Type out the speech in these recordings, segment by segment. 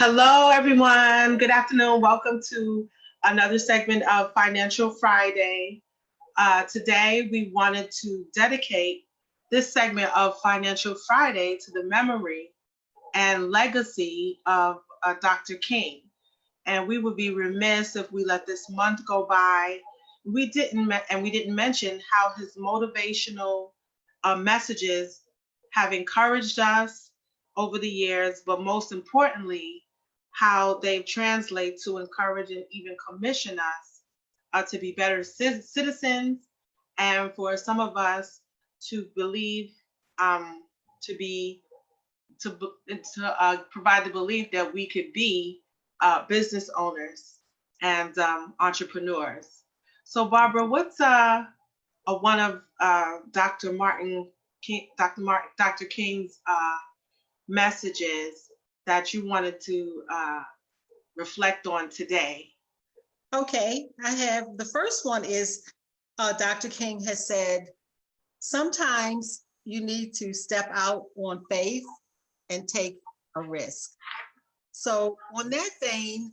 Hello, everyone. Good afternoon. Welcome to another segment of Financial Friday. Today, we wanted to dedicate this segment of Financial Friday to the memory and legacy of Dr. King. And we would be remiss if we let this month go by. We didn't mention how his motivational messages have encouraged us over the years, but most importantly, how they've translated to encourage and even commission us to be better citizens, and for some of us to believe, um, to be to provide the belief that we could be business owners and entrepreneurs. So, Barbara, what's one of Dr. King's messages that you wanted to reflect on today? Okay, I have the first one is Dr. King has said, sometimes you need to step out on faith and take a risk. So, on that vein,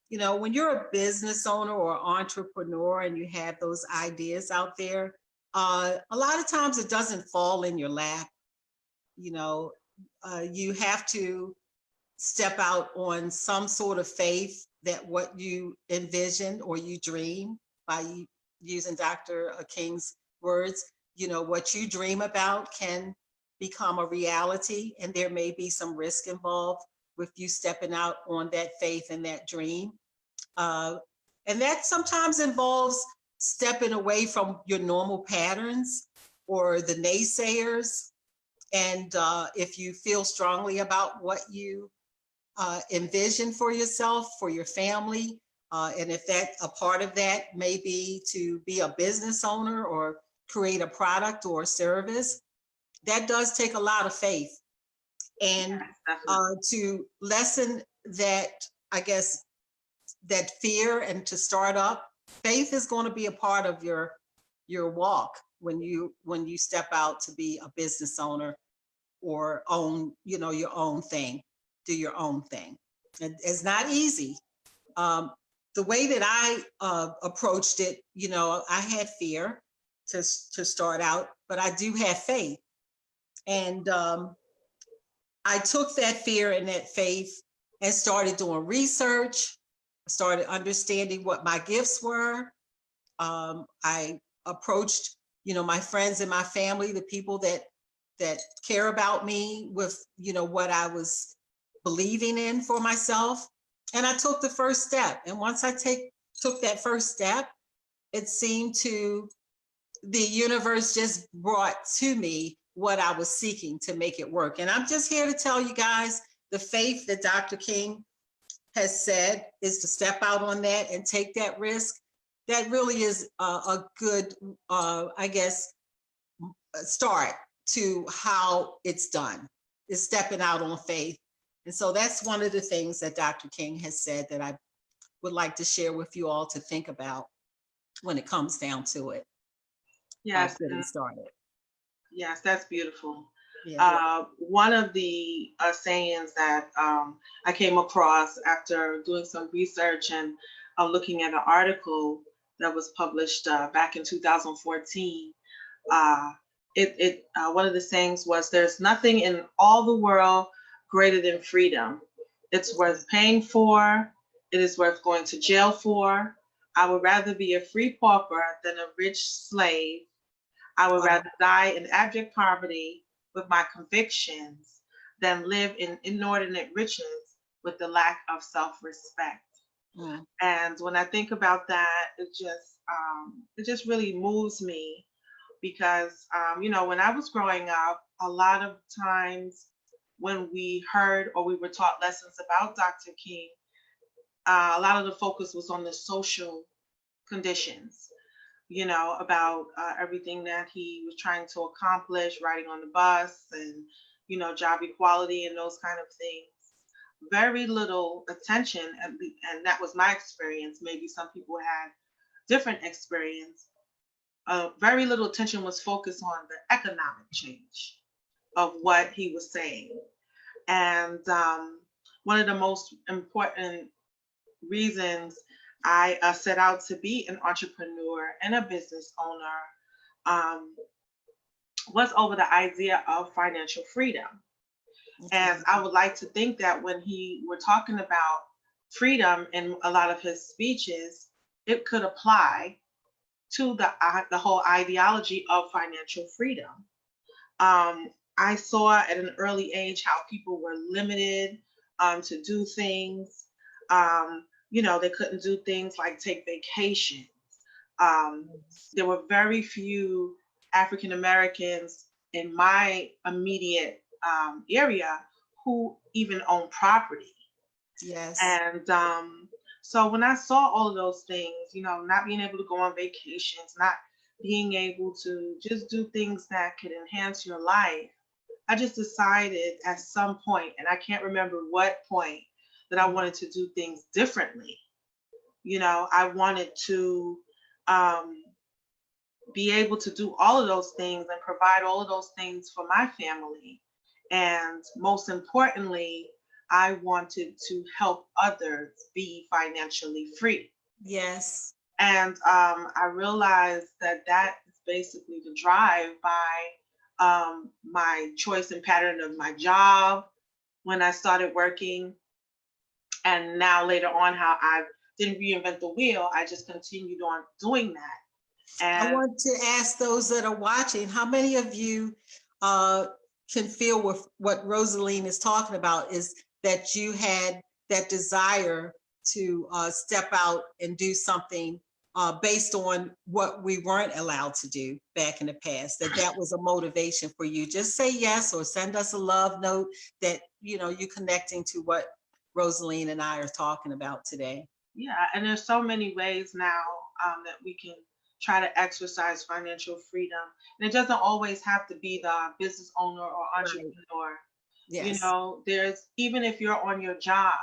when you're a business owner or entrepreneur and you have those ideas out there, a lot of times it doesn't fall in your lap. You have to step out on some sort of faith that what you envision or you dream, by using Dr. King's words, what you dream about can become a reality, and there may be some risk involved with you stepping out on that faith and that dream. And that sometimes involves stepping away from your normal patterns or the naysayers. And if you feel strongly about what you envision for yourself, for your family, and if that a part of that may be to be a business owner or create a product or a service, that does take a lot of faith. And to lessen that, I guess, that fear and to start up, faith is going to be a part of your walk when you step out to be a business owner or own your own thing, do your own thing. It's not easy. The way that I approached it, I had fear to start out, but I do have faith. And I took that fear and that faith and started doing research. I started understanding what my gifts were. I approached, my friends and my family, the people that care about me, with, what I was believing in for myself. And I took the first step. And once I took that first step, it seemed the universe just brought to me what I was seeking to make it work. And I'm just here to tell you guys, the faith that Dr. King has said is to step out on that and take that risk. That really is a good, I guess, start to how it's done, is stepping out on faith. And so that's one of the things that Dr. King has said that I would like to share with you all to think about when it comes down to it. Yes, getting started. Yes, that's beautiful. Yeah. One of the sayings that I came across after doing some research and looking at an article that was published back in 2014, one of the sayings was, "There's nothing in all the world greater than freedom. It's worth paying for. It is worth going to jail for. I would rather be a free pauper than a rich slave. I would rather die in abject poverty with my convictions than live in inordinate riches with the lack of self-respect." Mm. And when I think about that, it just really moves me, because when I was growing up, a lot of times when we heard or we were taught lessons about Dr. King, a lot of the focus was on the social conditions, about everything that he was trying to accomplish, riding on the bus and, job equality and those kind of things. Very little attention, and that was my experience. Maybe some people had different experience. Very little attention was focused on the economic change of what he was saying. And one of the most important reasons I set out to be an entrepreneur and a business owner um, was over the idea of financial freedom. Okay. And I would like to think that when he were talking about freedom in a lot of his speeches, it could apply to the whole ideology of financial freedom. I saw at an early age how people were limited to do things. They couldn't do things like take vacations. Um, there were very few African Americans in my immediate area who even owned property. Yes. And so when I saw all of those things, not being able to go on vacations, not being able to just do things that could enhance your life, I just decided at some point, and I can't remember what point, that I wanted to do things differently. I wanted to um, be able to do all of those things and provide all of those things for my family. And most importantly, I wanted to help others be financially free. Yes. And I realized that that is basically the drive by my choice and pattern of my job when I started working. And now later on, how I didn't reinvent the wheel, I just continued on doing that. I And want to ask those that are watching, how many of you can feel with what Rosaline is talking about, is that you had that desire to step out and do something based on what we weren't allowed to do back in the past, that was a motivation for you. Just say yes or send us a love note that, you're connecting to what Rosaline and I are talking about today. yeah, and there's so many ways now that we can try to exercise financial freedom. And it doesn't always have to be the business owner or Right. entrepreneur. Yes. There's, even if you're on your job,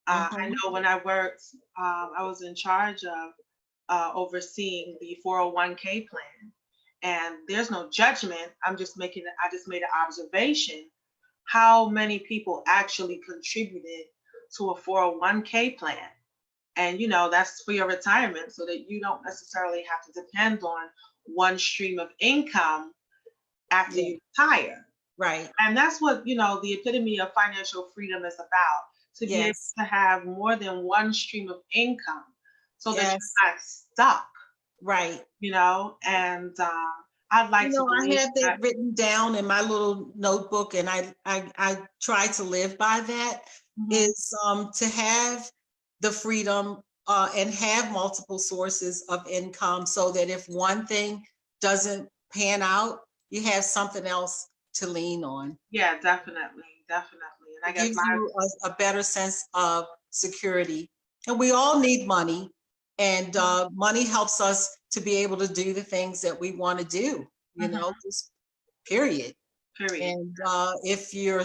I Mhm. know when I worked, I was in charge of overseeing the 401k plan. And there's no judgment. I just made an observation how many people actually contributed to a 401k plan. And that's for your retirement so that you don't necessarily have to depend on one stream of income after Yeah. you retire. Right. And that's what, the epitome of financial freedom is about, to be able Yes. to have more than one stream of income so that Yes. you're not stuck, Right. and I'd like to I believe have that that. written down in my little notebook, and I try to live by that. Mhm. Is to have the freedom and have multiple sources of income, so that if one thing doesn't pan out, you have something else to lean on. Yeah, definitely, definitely. And I It guess gives my you a better sense of security. And we all need money, and money helps us to be able to do the things that we want to do, Mhm. just period. Period. And if you're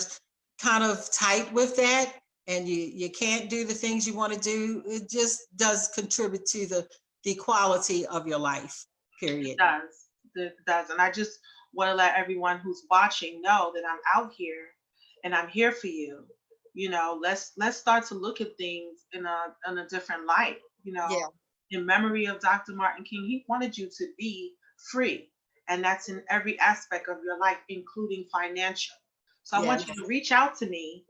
kind of tight with that and you can't do the things you want to do, it just does contribute to the quality of your life, period. Does. It does. And I just want to let everyone who's watching know that I'm out here and I'm here for you. Let's start to look at things in a different light. Yeah. In memory of Dr. Martin King, he wanted you to be free. And that's in every aspect of your life, including financial. So I want you Yes. to reach out to me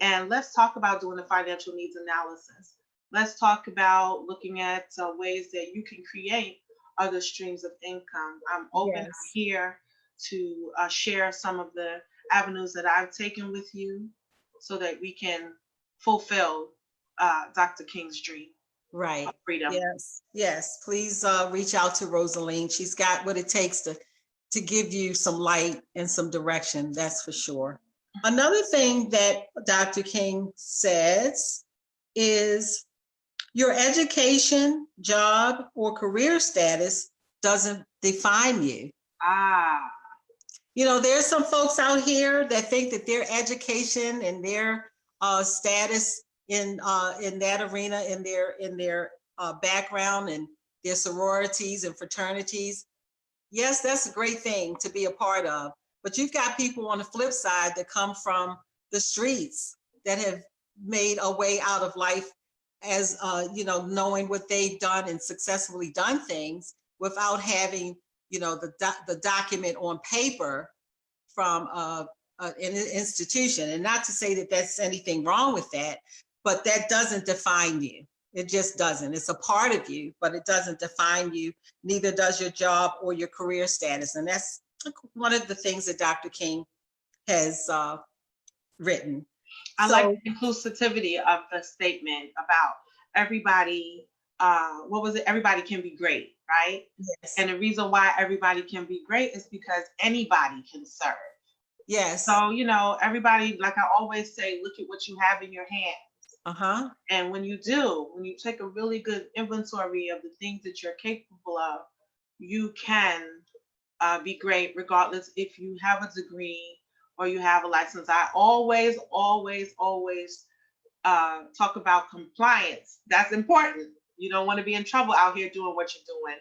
and let's talk about doing a financial needs analysis. Let's talk about looking at ways that you can create other streams of income. I'm open, I'm Yes. here to share some of the avenues that I've taken with you so that we can fulfill Dr. King's dream of Right. freedom. Yes. Yes. Please reach out to Rosaline. She's got what it takes to give you some light and some direction. That's for sure. Another thing that Dr. King says is your education, job, or career status doesn't define you. Ah, There's some folks out here that think that their education and their status in that arena, in their background and their sororities and fraternities, yes, that's a great thing to be a part of. But you've got people on the flip side that come from the streets that have made a way out of life as, knowing what they've done and successfully done things without having, the document on paper from an institution. And not to say that that's anything wrong with that, but that doesn't define you. It just doesn't. It's a part of you, but it doesn't define you. Neither does your job or your career status. And that's one of the things that Dr. King has written. I like the inclusivity of the statement about everybody. What was it? Everybody can be great, right? Yes. And the reason why everybody can be great is because anybody can serve. Yes. So, everybody, like I always say, look at what you have in your hand. Uh-huh. And when you take a really good inventory of the things that you're capable of, you can be great regardless if you have a degree or you have a license. I always talk about compliance. That's important. You don't want to be in trouble out here doing what you're doing.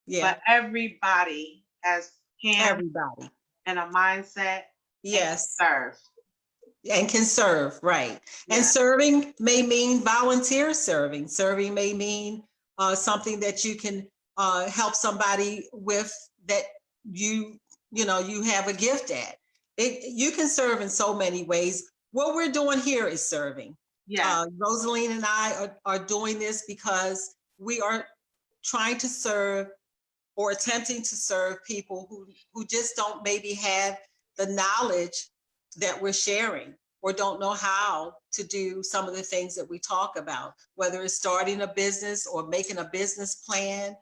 Yeah. But everybody has hands and a mindset. Yes. And can serve, right. Yeah. And serving may mean volunteer serving. Serving may mean something that you can help somebody with that you have a gift at. You can serve in so many ways. What we're doing here is serving. Yeah. Rosaline and I are doing this because we are trying to serve or attempting to serve people who just don't maybe have the knowledge that we're sharing or don't know how to do some of the things that we talk about, whether it's starting a business or making a business plan.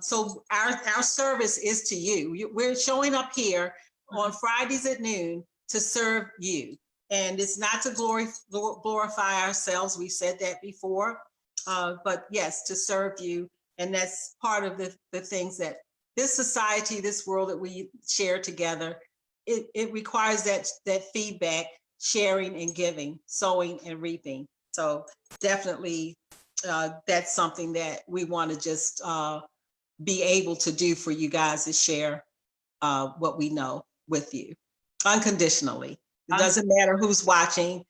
So our service is to you. We're showing up here on Fridays at noon to serve you. And it's not to glorify ourselves. We've said that before, but yes, to serve you. And that's part of the things that this society, this world that we share together, it requires that feedback, sharing and giving, sowing and reaping. So definitely that's something that we want to just be able to do for you guys, to share what we know with you unconditionally. It doesn't matter who's watching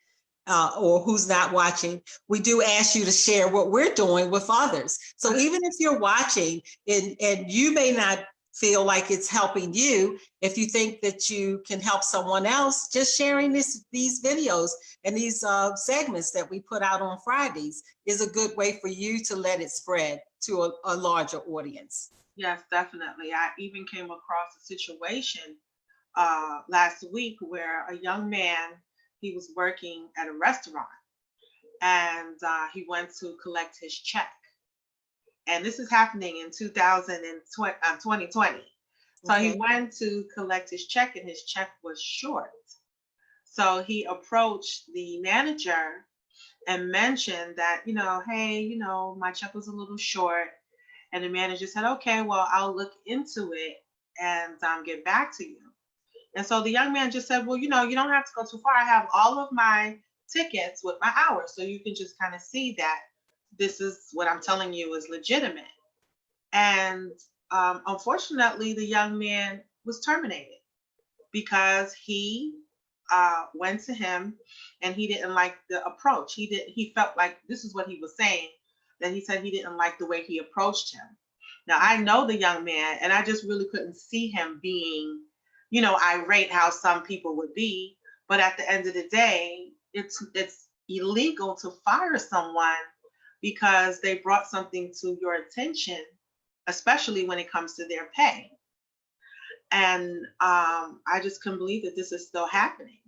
or who's not watching. We do ask you to share what we're doing with others. So even if you're watching and you may not feel like it's helping you, if you think that you can help someone else, just sharing these videos and these segments that we put out on Fridays is a good way for you to let it spread to a larger audience. Yes, definitely. I even came across a situation last week where a young man, he was working at a restaurant and he went to collect his check. And this is happening in 2020. So Okay. he went to collect his check and his check was short. So he approached the manager and mentioned that, hey, my check was a little short. And the manager said, okay, well, I'll look into it and get back to you. And so the young man just said, well, you don't have to go too far. I have all of my tickets with my hours. So you can just kind of see that this is what I'm telling you is legitimate. And unfortunately, the young man was terminated because he went to him and he didn't like the approach. He felt like this is what he was saying, that he said he didn't like the way he approached him. Now, I know the young man and I just really couldn't see him being, irate how some people would be. But at the end of the day, it's illegal to fire someone because they brought something to your attention, especially when it comes to their pay. And I just couldn't believe that this is still happening.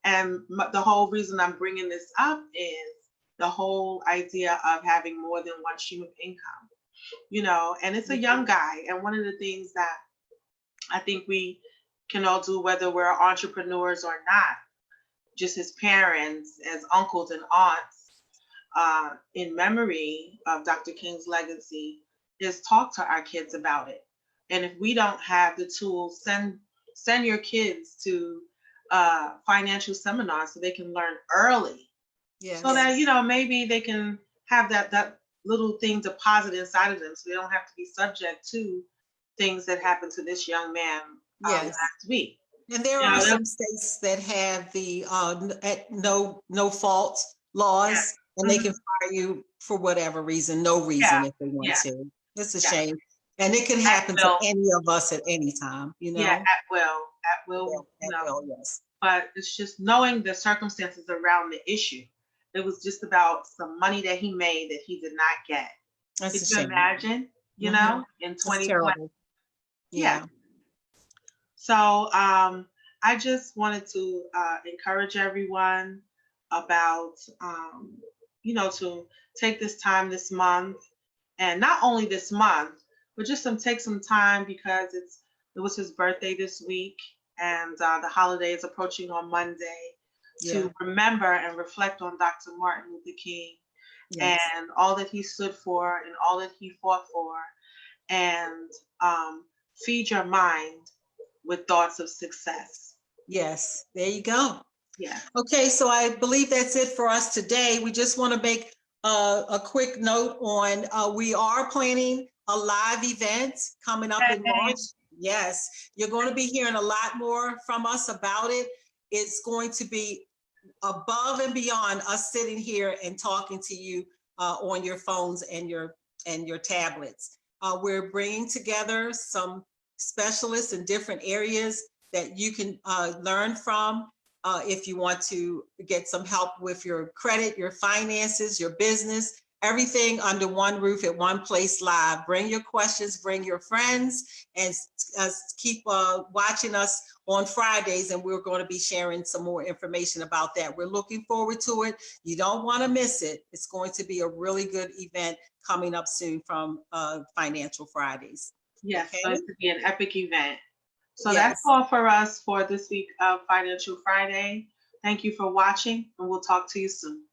And the whole reason I'm bringing this up is the whole idea of having more than one stream of income, and it's a young guy. And one of the things that I think we can all do, whether we're entrepreneurs or not, just as parents, as uncles and aunts, in memory of Dr. King's legacy, is talk to our kids about it. And if we don't have the tools, send your kids to financial seminars so they can learn early. Yes. So that, maybe they can have that little thing deposited inside of them so they don't have to be subject to things that happened to this young man last week. And there Yeah, are some states that have the no fault laws, and they Mhm. can fire you for whatever reason, no reason Yeah, if they want yeah, to. It's a yeah. shame. And it can At happen to will. any of us at any time, Yeah, at will. At will, Yeah, at will, yes. but it's just knowing the circumstances around the issue. It was just about some money that he made that he did not get. That's Could a you shame. imagine, Hmm. in That's 2020? terrible. Yeah. Yeah. So I just wanted to encourage everyone about, to take this time this month, and not only this month, but just take some time because it was his birthday this week, and the holiday is approaching on Monday, Yeah. to remember and reflect on Dr. Martin Luther King Yes. and all that he stood for and all that he fought for, and feed your mind with thoughts of success. Yes. There you go. Yeah. Okay, so I believe that's it for us today. We just want to make a quick note on we are planning a live event coming up in March. Yes, you're going to be hearing a lot more from us about it. It's going to be above and beyond us sitting here and talking to you on your phones and your tablets. We're bringing together some specialists in different areas that you can learn from if you want to get some help with your credit, your finances, your business, everything under one roof at one place live. Bring your questions, bring your friends, and keep watching us on Fridays, and we're going to be sharing some more information about that. We're looking forward to it. You don't want to miss it. It's going to be a really good event coming up soon from Financial Fridays. Yes, Okay? so it's to be an epic event. So that's Yes. all for us for this week of Financial Friday. Thank you for watching, and we'll talk to you soon.